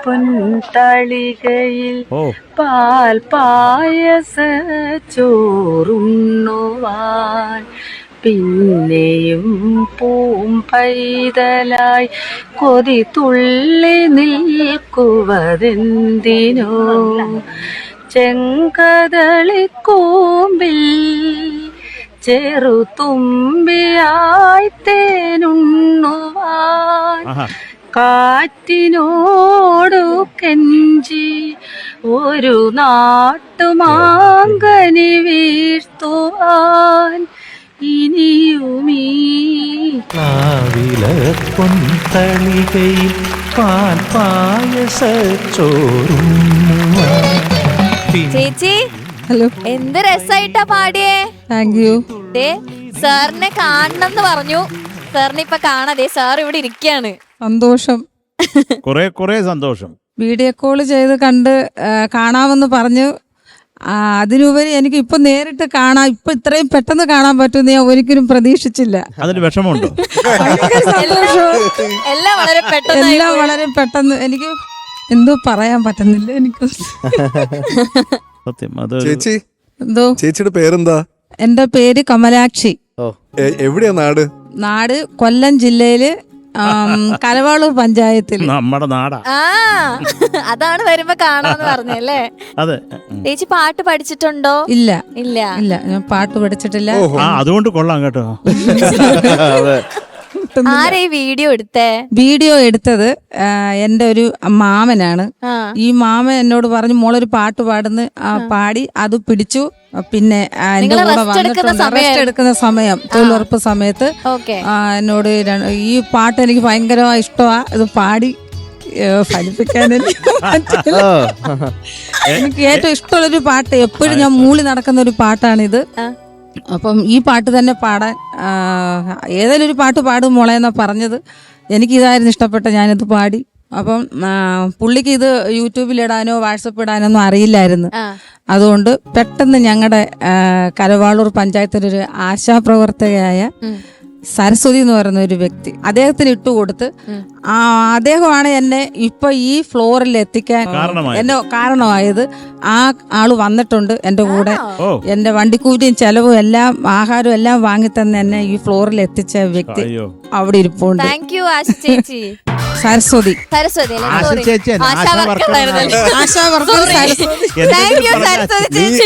പൊൻതളികയിൽ പാൽ പായസ ചോറുണ്ണുവാൻ പിന്നെയും പൂം പൈതലായി കൊതി തുള്ളി നിൽക്കുവതെന്തിനോ ചെങ്കദളിക്കൂമ്പിൽ ചെറുതുമ്പിയായി തേനുണ്ണുവാൻ കാറ്റിനോടു കെഞ്ചി ഒരു നാട്ടുമാങ്കനി വീഴ്ത്തുവാൻ ഇനിയുമീ പൊൻതളികയിൽ പാൽ പായസ ചോറുണ്ണുവാൻ. ചേച്ചി ഹലോ, എന്ത് രസായിട്ടാ പാടിയേ. Thank you. സാറിനെ കാണണമെന്ന് പറഞ്ഞു. സാറിനെ ഇപ്പൊ കാണാതെ സാർ ഇവിടെ ഇരിക്കാണ്. സന്തോഷം, കുറെ സന്തോഷം. വീഡിയോ കോൾ ചെയ്ത് കണ്ട് കാണാമെന്ന് പറഞ്ഞു. അതിനുപരി എനിക്ക് ഇപ്പൊ നേരിട്ട് കാണാം, ഇപ്പൊ ഇത്രയും പെട്ടെന്ന് കാണാൻ പറ്റുമെന്ന് ഞാൻ ഒരിക്കലും പ്രതീക്ഷിച്ചില്ല. അതിന് വിഷമമുണ്ടോ? ഭയങ്കര സന്തോഷം. എല്ലാം വളരെ പെട്ടെന്ന് എനിക്ക് എന്തോ പറയാൻ പറ്റുന്നില്ല. എനിക്ക് സത്യം. അത് ചേച്ചി, എന്തോ. ചേച്ചിയുടെ പേരെന്താ? എന്റെ പേര് കമലാക്ഷി. എവിടെയാ നാട്? നാട് കൊല്ലം ജില്ലയില് കലവാളൂർ പഞ്ചായത്തിൽ. നമ്മുടെ നാടാ. അതാണ് വരുമ്പോ കാണാന്ന് പറഞ്ഞല്ലേ. അതെ. ചേച്ചി പാട്ട് പഠിച്ചിട്ടുണ്ടോ? ഇല്ല ഇല്ല ഇല്ല, ഞാൻ പാട്ട് പഠിച്ചിട്ടില്ല. അതുകൊണ്ട് കൊള്ളാം കേട്ടോ. ആരാ ഈ വീഡിയോ എടുത്തേ? വീഡിയോ എടുത്തത് എന്റെ ഒരു മാമനാണ്. ഈ മാമൻ എന്നോട് പറഞ്ഞു മോളൊരു പാട്ട് പാടുന്ന പാടി അത് പിടിച്ചു. പിന്നെ എന്റെ കൂടെ വന്നിട്ടുണ്ട് റെസ്റ്റ് എടുക്കുന്ന സമയം, തൊഴിലുറപ്പ് സമയത്ത് എന്നോട് ഈ പാട്ട് എനിക്ക് ഭയങ്കരമായി ഇഷ്ടമാ, ഇത് പാടി ഫലിപ്പിക്കാൻ എനിക്ക് ഏറ്റവും ഇഷ്ടമുള്ളൊരു പാട്ട്. എപ്പോഴും ഞാൻ മൂളി നടക്കുന്ന ഒരു പാട്ടാണിത്. അപ്പം ഈ പാട്ട് തന്നെ പാടാൻ ഏതെങ്കിലും ഒരു പാട്ട് പാടും മോളെ എന്നാ പറഞ്ഞത്. എനിക്കിതായിരുന്നു ഇഷ്ടപ്പെട്ട, ഞാനിത് പാടി. അപ്പം പുള്ളിക്ക് ഇത് യൂട്യൂബിലിടാനോ വാട്സപ്പ് ഇടാനോ ഒന്നും അറിയില്ലായിരുന്നു. അതുകൊണ്ട് പെട്ടെന്ന് ഞങ്ങളുടെ കലവാളൂർ പഞ്ചായത്തിലൊരു ആശാപ്രവർത്തകയായ സരസ്വതി എന്ന് പറയുന്ന ഒരു വ്യക്തി അദ്ദേഹത്തിന് ഇട്ടുകൊടുത്ത് അദ്ദേഹമാണ് എന്നെ ഇപ്പൊ ഈ ഫ്ലോറിൽ എത്തിക്കാൻ എന്നെ കാരണമായത്. ആ ആള് വന്നിട്ടുണ്ട് എന്റെ കൂടെ. എന്റെ വണ്ടിക്കൂലിയും ചെലവും എല്ലാം ആഹാരവും എല്ലാം വാങ്ങിത്തന്നെ എന്നെ ഈ ഫ്ലോറിൽ എത്തിച്ച വ്യക്തി അവിടെ ഇരിപ്പുണ്ട്. സരസ്വതി. ആശാ വർക്കർ സരസ്വതി.